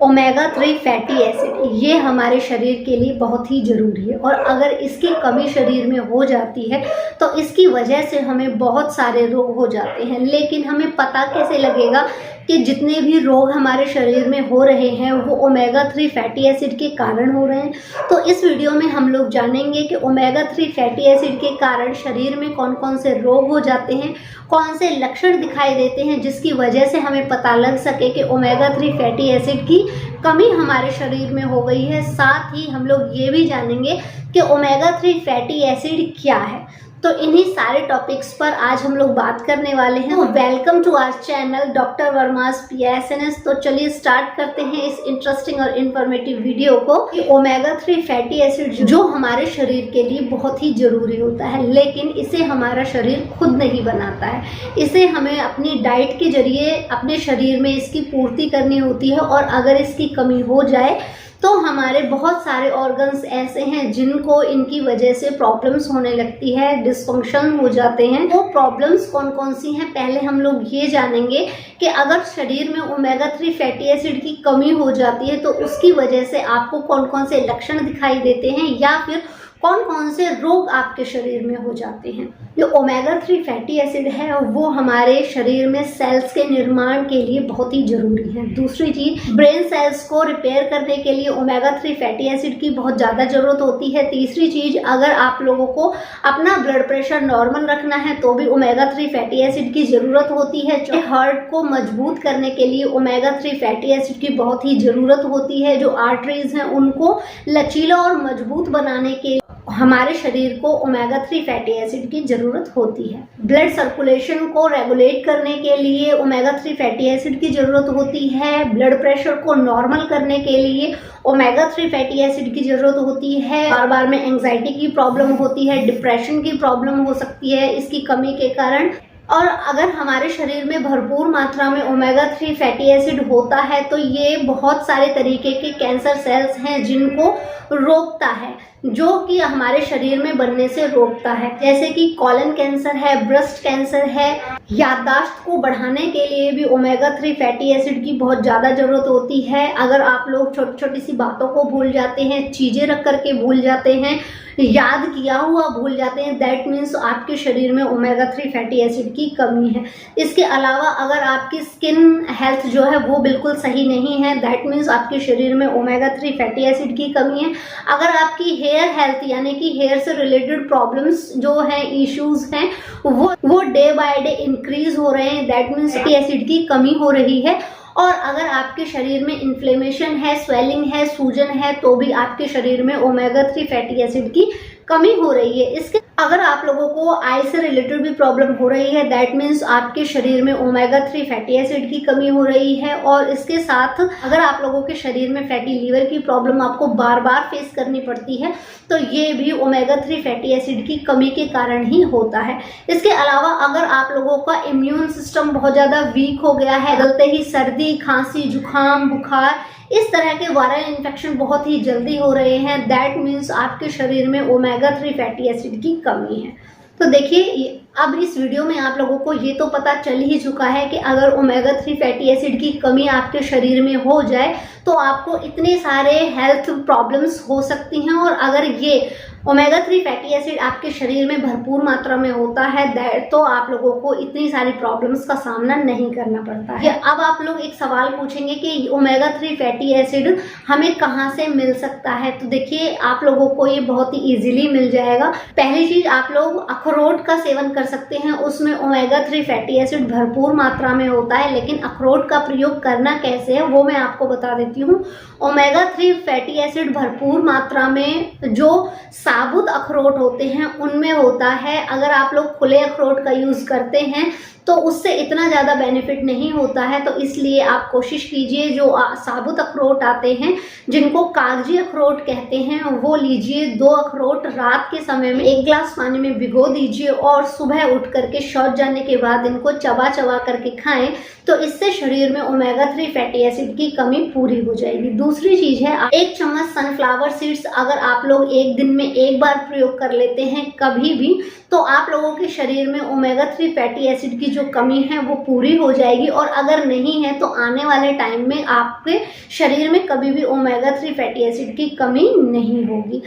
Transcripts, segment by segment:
Omega 3 fatty acid ये हमारे शरीर के लिए बहुत ही ज़रूरी है और अगर इसकी कमी शरीर में हो जाती है तो इसकी वजह से हमें बहुत सारे रोग हो जाते हैं। लेकिन हमें पता कैसे लगेगा कि जितने भी रोग हमारे शरीर में हो रहे हैं वो ओमेगा 3 फैटी एसिड के कारण हो रहे हैं? तो इस वीडियो में हम लोग जानेंगे कि ओमेगा 3 फैटी एसिड के कारण शरीर में कौन कौन से रोग हो जाते हैं, कौन से लक्षण दिखाई देते हैं जिसकी वजह से हमें पता लग सके कि ओमेगा 3 फैटी एसिड की कमी हमारे शरीर में हो गई है। साथ ही हम लोग ये भी जानेंगे कि ओमेगा 3 फैटी एसिड क्या है। तो इन्हीं सारे टॉपिक्स पर आज हम लोग बात करने वाले हैं। Welcome to our channel doctor Verma's PSNS। तो चलिए स्टार्ट करते हैं इस इंटरेस्टिंग और इंफॉर्मेटिव वीडियो को। ओमेगा 3 फैटी एसिड जो हमारे शरीर के लिए बहुत ही ज़रूरी होता है, लेकिन इसे हमारा शरीर खुद नहीं बनाता है। इसे हमें अपनी डाइट के जरिए अपने शरीर में इसकी पूर्ति करनी होती है और अगर इसकी कमी हो जाए तो हमारे बहुत सारे ऑर्गन्स ऐसे हैं जिनको इनकी वजह से प्रॉब्लम्स होने लगती है, डिस्फंक्शन हो जाते हैं। वो प्रॉब्लम्स कौन कौन सी हैं पहले हम लोग ये जानेंगे कि अगर शरीर में ओमेगा 3 फैटी एसिड की कमी हो जाती है तो उसकी वजह से आपको कौन कौन से लक्षण दिखाई देते हैं या फिर कौन कौन से रोग आपके शरीर में हो जाते हैं। जो ओमेगा 3 फैटी एसिड है वो हमारे शरीर में सेल्स के निर्माण के लिए बहुत ही ज़रूरी है। दूसरी चीज़, ब्रेन सेल्स को रिपेयर करने के लिए ओमेगा 3 फैटी एसिड की बहुत ज़्यादा ज़रूरत होती है। तीसरी चीज़, अगर आप लोगों को अपना ब्लड प्रेशर नॉर्मल रखना है तो भी ओमेगा 3 फैटी एसिड की ज़रूरत होती है। हार्ट को मजबूत करने के लिए ओमेगा 3 फैटी एसिड की बहुत ही ज़रूरत होती है। जो आर्टरीज हैं उनको लचीला और मजबूत बनाने के हमारे शरीर को ओमेगा 3 फैटी एसिड की ज़रूरत होती है। ब्लड सर्कुलेशन को रेगुलेट करने के लिए ओमेगा 3 फैटी एसिड की ज़रूरत होती है। ब्लड प्रेशर को नॉर्मल करने के लिए ओमेगा 3 फैटी एसिड की ज़रूरत होती है। बार बार में एंग्जाइटी की प्रॉब्लम होती है, डिप्रेशन की प्रॉब्लम हो सकती है इसकी कमी के कारण। और अगर हमारे शरीर में भरपूर मात्रा में ओमेगा 3 फैटी एसिड होता है तो ये बहुत सारे तरीके के कैंसर सेल्स हैं जिनको रोकता है, जो कि हमारे शरीर में बनने से रोकता है। जैसे कि कॉलन कैंसर है, ब्रेस्ट कैंसर है। याददाश्त को बढ़ाने के लिए भी ओमेगा 3 फैटी एसिड की बहुत ज़्यादा ज़रूरत होती है। अगर आप लोग छोटी छोटी सी बातों को भूल जाते हैं, चीज़ें रख करके भूल जाते हैं, याद किया हुआ भूल जाते हैं, दैट मीन्स आपके शरीर में ओमेगा 3 फैटी एसिड की कमी है। इसके अलावा अगर आपकी स्किन हेल्थ जो है वो बिल्कुल सही नहीं है, दैट मीन्स आपके शरीर में ओमेगा 3 फैटी एसिड की कमी है। अगर आपकी हेयर हेल्थ यानी कि हेयर से रिलेटेड प्रॉब्लम्स जो हैं, इश्यूज हैं, वो डे बाय डे इंक्रीज हो रहे हैं, दैट मीन्स फैटी एसिड की कमी हो रही है। और अगर आपके शरीर में इन्फ्लेमेशन है, स्वेलिंग है, सूजन है, तो भी आपके शरीर में ओमेगा 3 फैटी एसिड की कमी हो रही है। इसके अगर आप लोगों को आई से रिलेटेड भी प्रॉब्लम हो रही है, दैट मीन्स आपके शरीर में ओमेगा 3 फैटी एसिड की कमी हो रही है। और इसके साथ अगर आप लोगों के शरीर में फैटी लीवर की प्रॉब्लम आपको बार बार फेस करनी पड़ती है तो ये भी ओमेगा 3 फैटी एसिड की कमी के कारण ही होता है। इसके अलावा अगर आप लोगों का इम्यून सिस्टम बहुत ज़्यादा वीक हो गया है, चलते ही सर्दी, खांसी, जुकाम, बुखार, इस तरह के वायरल इन्फेक्शन बहुत ही जल्दी हो रहे हैं, दैट मीन्स आपके शरीर में ओमेगा 3 फैटी एसिड की कमी है। तो देखिए, अब इस वीडियो में आप लोगों को ये तो पता चल ही चुका है कि अगर ओमेगा 3 फैटी एसिड की कमी आपके शरीर में हो जाए तो आपको इतने सारे हेल्थ प्रॉब्लम्स हो सकती हैं। और अगर ये ओमेगा 3 फैटी एसिड आपके शरीर में भरपूर मात्रा में होता है तो आप लोगों को इतनी सारी प्रॉब्लम्स का सामना नहीं करना पड़ता है। अब आप लोग एक सवाल पूछेंगे कि ओमेगा 3 फैटी एसिड हमें कहाँ से मिल सकता है। तो देखिए, आप लोगों को ये बहुत ही इजीली मिल जाएगा। पहली चीज, आप लोग अखरोट का सेवन कर सकते हैं, उसमें ओमेगा 3 फैटी एसिड भरपूर मात्रा में होता है। लेकिन अखरोट का प्रयोग करना कैसे है वो मैं आपको बता देती हूँ। ओमेगा 3 फैटी एसिड भरपूर मात्रा में जो साबुत अखरोट होते हैं उनमें होता है। अगर आप लोग खुले अखरोट का यूज़ करते हैं तो उससे इतना ज़्यादा बेनिफिट नहीं होता है। तो इसलिए आप कोशिश कीजिए, जो साबुत अखरोट आते हैं जिनको कागजी अखरोट कहते हैं वो लीजिए। 2 अखरोट रात के समय में 1 गिलास पानी में भिगो दीजिए और सुबह उठ करके शौच जाने के बाद इनको चबा चबा करके खाएं, तो इससे शरीर में ओमेगा 3 फैटी एसिड की कमी पूरी हो जाएगी। दूसरी चीज़ है, 1 चम्मच सनफ्लावर सीड्स अगर आप लोग एक दिन में एक बार प्रयोग कर लेते हैं कभी भी, तो आप लोगों के शरीर में ओमेगा 3 फैटी एसिड की जो कमी है वो पूरी हो जाएगी, और अगर नहीं है तो आने वाले टाइम में आपके शरीर में कभी भी ओमेगा 3 फैटी एसिड की कमी नहीं होगी।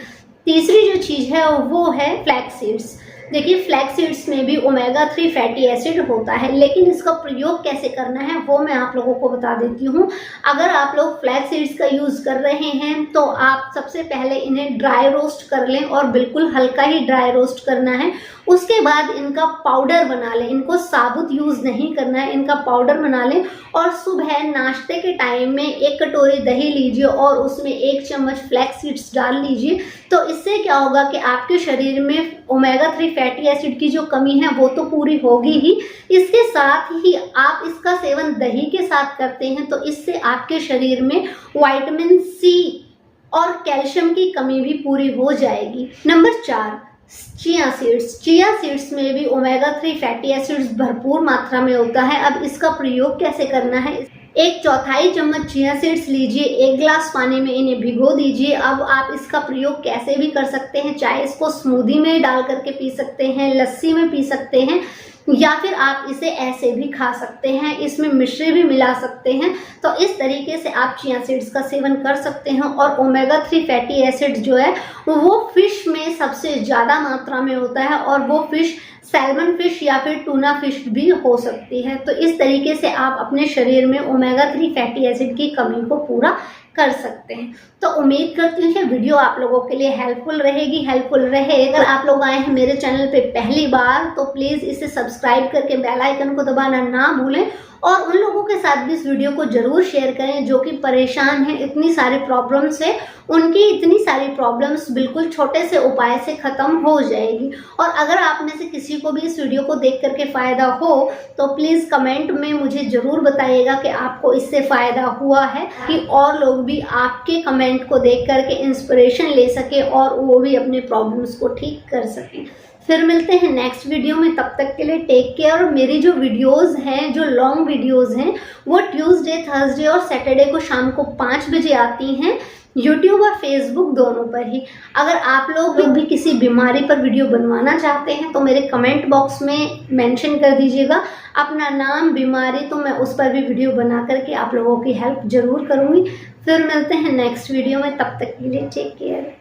तीसरी जो चीज़ है वो है फ्लैक्स सीड्स। देखिए, फ्लैक्स सीड्स में भी ओमेगा 3 फैटी एसिड होता है, लेकिन इसका प्रयोग कैसे करना है वो मैं आप लोगों को बता देती हूँ। अगर आप लोग फ्लैक्स सीड्स का यूज़ कर रहे हैं तो आप सबसे पहले इन्हें ड्राई रोस्ट कर लें, और बिल्कुल हल्का ही ड्राई रोस्ट करना है। उसके बाद इनका पाउडर बना लें, इनको साबुत यूज़ नहीं करना है, इनका पाउडर बना लें, और सुबह नाश्ते के टाइम में 1 कटोरी दही लीजिए और उसमें 1 चम्मच फ्लैक्स सीड्स डाल लीजिए। तो इससे क्या होगा कि आपके शरीर में ओमेगा 3 फैटी एसिड की जो कमी है वो तो पूरी होगी ही, इसके साथ ही आप इसका सेवन दही के साथ करते हैं तो इससे आपके शरीर में विटामिन सी और कैल्शियम की कमी भी पूरी हो जाएगी। Number 4, chia seeds. Chia seeds में भी ओमेगा 3 फैटी एसिड्स भरपूर मात्रा में होता है। अब इसका प्रयोग कैसे करना है? 1/4 चम्मच चिया सीड्स लीजिए, 1 गिलास पानी में इन्हें भिगो दीजिए। अब आप इसका प्रयोग कैसे भी कर सकते हैं, चाहे इसको स्मूदी में डाल करके पी सकते हैं, लस्सी में पी सकते हैं, या फिर आप इसे ऐसे भी खा सकते हैं, इसमें मिश्री भी मिला सकते हैं। तो इस तरीके से आप चिया सीड्स का सेवन कर सकते हैं। और ओमेगा 3 फैटी एसिड जो है वो फिश में सबसे ज़्यादा मात्रा में होता है, और वो फिश सैल्मन फिश या फिर टूना फिश भी हो सकती है। तो इस तरीके से आप अपने शरीर में ओमेगा 3 फैटी एसिड की कमी को पूरा कर सकते हैं। तो उम्मीद करती हूँ कि वीडियो आप लोगों के लिए हेल्पफुल रहे। अगर आप लोग आए हैं मेरे चैनल पे पहली बार तो प्लीज़ इसे सब्सक्राइब करके बेल आइकन को दबाना ना भूलें, और उन लोगों के साथ भी इस वीडियो को ज़रूर शेयर करें जो कि परेशान हैं इतनी सारी प्रॉब्लम से। उनकी इतनी सारी प्रॉब्लम्स बिल्कुल छोटे से उपाय से ख़त्म हो जाएगी। और अगर आप में से किसी को भी इस वीडियो को देख करके फ़ायदा हो तो प्लीज़ कमेंट में मुझे ज़रूर बताइएगा कि आपको इससे फ़ायदा हुआ है, कि और लोग भी आपके कमेंट को देख करके इंस्पिरेशन ले सके और वो भी अपने प्रॉब्लम्स को ठीक कर सकें। फिर मिलते हैं नेक्स्ट वीडियो में, तब तक के लिए टेक केयर। और मेरी जो वीडियोस हैं, जो लॉन्ग वीडियोस हैं, वो ट्यूसडे, थर्सडे और सैटरडे को शाम को 5 बजे आती हैं, यूट्यूब और फेसबुक दोनों पर ही। अगर आप लोग भी किसी बीमारी पर वीडियो बनवाना चाहते हैं तो मेरे कमेंट बॉक्स में मेंशन कर दीजिएगा अपना नाम, बीमारी, तो मैं उस पर भी वीडियो बना करके आप लोगों की हेल्प ज़रूर करूँगी। फिर मिलते हैं नेक्स्ट वीडियो में, तब तक के लिए टेक केयर।